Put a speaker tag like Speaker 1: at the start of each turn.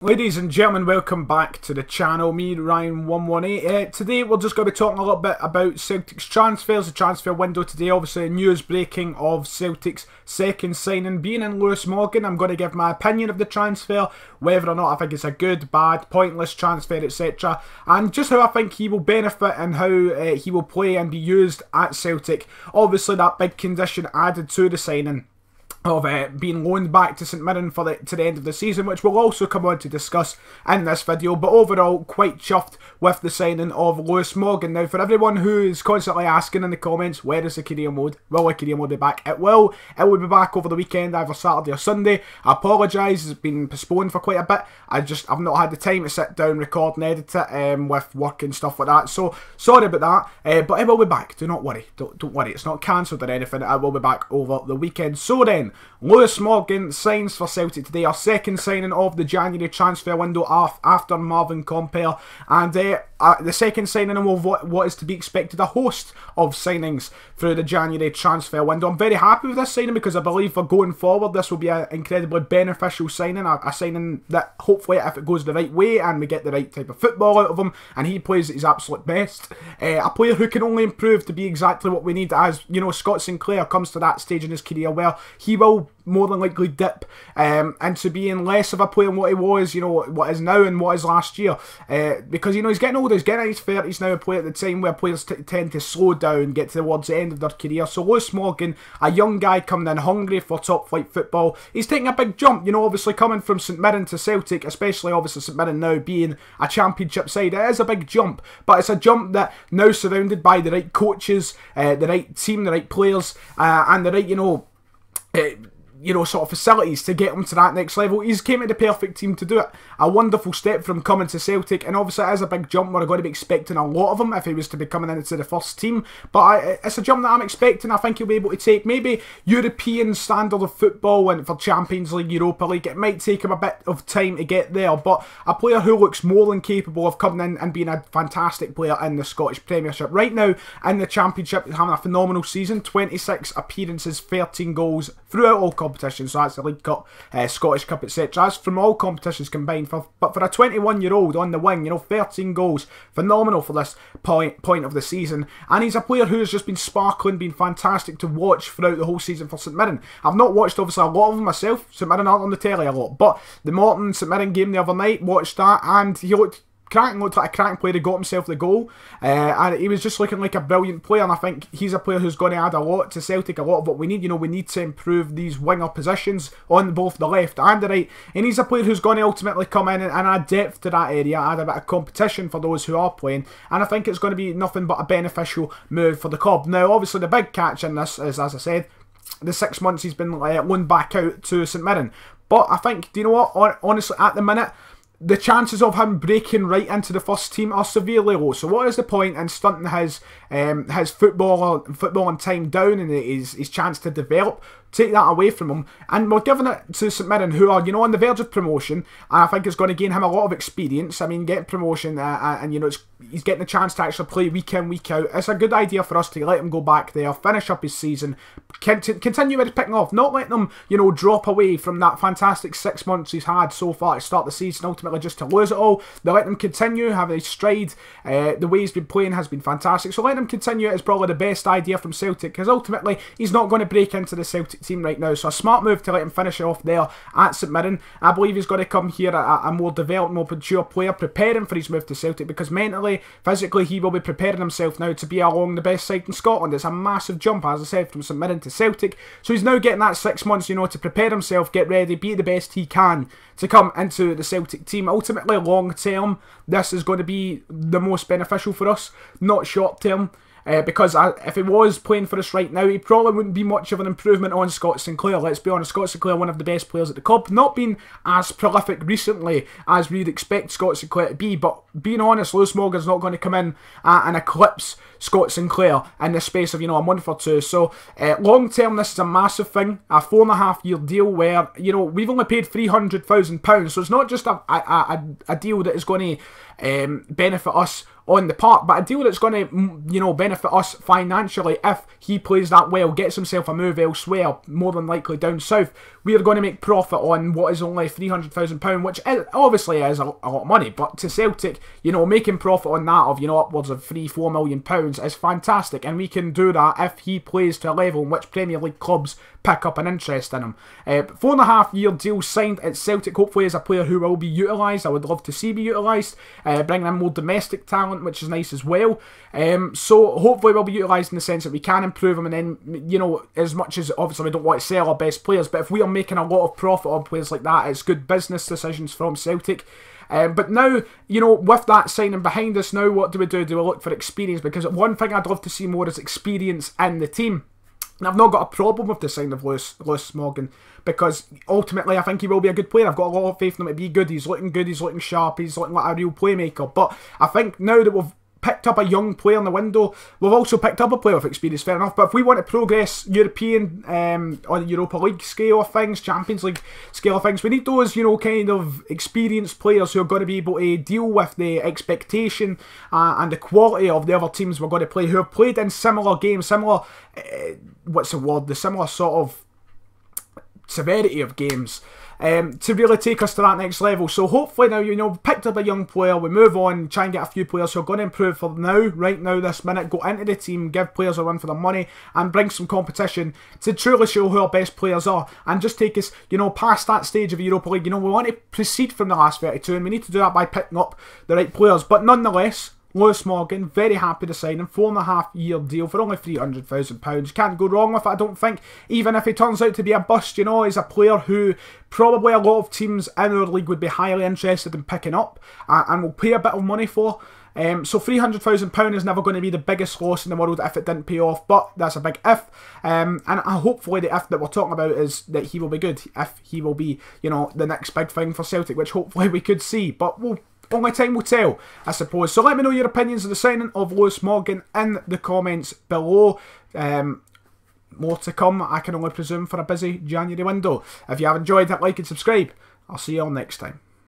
Speaker 1: Ladies and gentlemen, welcome back to the channel. Me, Ryan118. Today we're just going to be talking a little bit about Celtic's transfers, the transfer window today. Obviously, news breaking of Celtic's second signing being in Lewis Morgan. I'm going to give my opinion of the transfer, whether or not I think it's a good, bad, pointless transfer, etc. And just how I think he will benefit and how he will play and be used at Celtic. Obviously, that big condition added to the signing of being loaned back to St Mirren to the end of the season, which we'll also come on to discuss in this video. But overall, quite chuffed with the signing of Lewis Morgan. Now, for everyone who is constantly asking in the comments, where is the career mode? Will the career mode be back? It will. It will be back over the weekend, either Saturday or Sunday. I apologise, it's been postponed for quite a bit. I've not had the time to sit down, record and edit it with work and stuff like that. So, sorry about that. But it will be back. Do not worry. Don't worry. It's not cancelled or anything. I will be back over the weekend. So then, Lewis Morgan signs for Celtic today, our second signing of the January transfer window after Marvin Compper, and the second signing of what is to be expected a host of signings through the January transfer window. I'm very happy with this signing because I believe for going forward this will be an incredibly beneficial signing, a signing that hopefully, if it goes the right way and we get the right type of football out of him and he plays at his absolute best, a player who can only improve to be exactly what we need. As you know, Scott Sinclair comes to that stage in his career where he will more than likely dip into being less of a player than what he was, you know, what is now and what is last year, because, you know, he's getting older, he's getting in his 30s now, a player at the time where players tend to slow down, get towards the end of their career. So Lewis Morgan, a young guy coming in hungry for top flight football, he's taking a big jump, you know, obviously coming from St Mirren to Celtic, especially obviously St Mirren now being a championship side. It is a big jump, but it's a jump that now surrounded by the right coaches, the right team, the right players, and the right, sort of facilities to get him to that next level. He's came to the perfect team to do it. A wonderful step from coming to Celtic, and obviously it is a big jump. We're going to be expecting a lot of him if he was to be coming into the first team, but it's a jump that I'm expecting. I think he'll be able to take maybe European standard of football, and for Champions League, Europa League, it might take him a bit of time to get there, but a player who looks more than capable of coming in and being a fantastic player in the Scottish Premiership. Right now, in the Championship, he's having a phenomenal season, 26 appearances, 13 goals throughout all competitions, so that's the League Cup, Scottish Cup, etc. That's from all competitions combined. But for a 21-year-old on the wing, you know, 13 goals, phenomenal for this point of the season. And he's a player who has just been sparkling, been fantastic to watch throughout the whole season for St Mirren. I've not watched, obviously, a lot of them myself. St Mirren aren't on the telly a lot, but the Morton St Mirren game the other night, watched that, and he looked like a cracking player. He got himself the goal, and he was just looking like a brilliant player, and I think he's a player who's going to add a lot to Celtic, a lot of what we need. You know, we need to improve these winger positions on both the left and the right, and he's a player who's going to ultimately come in and add depth to that area, add a bit of competition for those who are playing, and I think it's going to be nothing but a beneficial move for the club. Now, obviously, the big catch in this is, as I said, the 6 months he's been loaned back out to St Mirren. But I think, do you know what, honestly, at the minute, the chances of him breaking right into the first team are severely low. So what is the point in stunting his footballing time down and his chance to develop? Take that away from him, and we're giving it to St Mirren, who are, you know, on the verge of promotion. And I think it's going to gain him a lot of experience. I mean, getting promotion, and you know, he's getting a chance to actually play week in, week out. It's a good idea for us to let him go back there, finish up his season, continue with picking off, not letting him, you know, drop away from that fantastic 6 months he's had so far to start the season, ultimately just to lose it all. They let him continue, have his stride. The way he's been playing has been fantastic. So letting him continue is probably the best idea from Celtic, because ultimately he's not going to break into the Celtic team right now. So a smart move to let him finish off there at St Mirren. I believe he's going to come here a more developed, more mature player, preparing for his move to Celtic, because mentally, physically, he will be preparing himself now to be along the best side in Scotland. It's a massive jump, as I said, from St Mirren to Celtic. So he's now getting that 6 months, you know, to prepare himself, get ready, be the best he can to come into the Celtic team. Ultimately, long term, this is going to be the most beneficial for us, not short term. Because if he was playing for us right now, he probably wouldn't be much of an improvement on Scott Sinclair. Let's be honest, Scott Sinclair, one of the best players at the club, not been as prolific recently as we'd expect Scott Sinclair to be, but being honest, Lewis Morgan's not going to come in and eclipse Scott Sinclair in the space of, you know, a month or two. So long term, this is a massive thing, a 4.5-year deal where, you know, we've only paid £300,000, so it's not just a deal that is going to benefit us on the park, but a deal that's going to, you know, benefit us financially if he plays that well, gets himself a move elsewhere, more than likely down south. We are going to make profit on what is only £300,000, which obviously is a lot of money, but to Celtic, you know, making profit on that of, you know, upwards of £3-4 million is fantastic, and we can do that if he plays to a level in which Premier League clubs pick up an interest in him. 4.5-year deal signed at Celtic, hopefully as a player who will be utilised. I would love to see be utilised, bringing in more domestic talent, which is nice as well. So hopefully we'll be utilised in the sense that we can improve him, and then, you know, as much as obviously we don't want to sell our best players, but if we are making a lot of profit on players like that, it's good business decisions from Celtic. But now, you know, with that signing behind us now, what do we do? Do we look for experience? Because one thing I'd love to see more is experience in the team. And I've not got a problem with the sign of Lewis Morgan, because ultimately I think he will be a good player. I've got a lot of faith in him to be good. He's looking good, he's looking sharp, he's looking like a real playmaker. But I think now that we've picked up a young player in the window, we've also picked up a player with experience, fair enough. But if we want to progress European or the Europa League scale of things, Champions League scale of things, we need those, you know, kind of experienced players who are going to be able to deal with the expectation and the quality of the other teams we're going to play, who have played in similar games, similar, what's the word, the similar sort of severity of games, to really take us to that next level. So hopefully now, you know, picked up a young player, we move on, try and get a few players who are going to improve for now, right now, this minute, go into the team, give players a run for their money, and bring some competition to truly show who our best players are, and just take us, you know, past that stage of the Europa League. You know, we want to proceed from the last 32, and we need to do that by picking up the right players. But nonetheless, Lewis Morgan, very happy to sign him. 4.5-year deal for only £300,000. Can't go wrong with it, I don't think. Even if he turns out to be a bust, you know, he's a player who probably a lot of teams in our league would be highly interested in picking up and will pay a bit of money for. So £300,000 is never going to be the biggest loss in the world if it didn't pay off, but that's a big if. And hopefully the if that we're talking about is that he will be good. If he will be, you know, the next big thing for Celtic, which hopefully we could see. But only time will tell, I suppose. So let me know your opinions of the signing of Lewis Morgan in the comments below. More to come, I can only presume, for a busy January window. If you have enjoyed, hit like and subscribe. I'll see you all next time.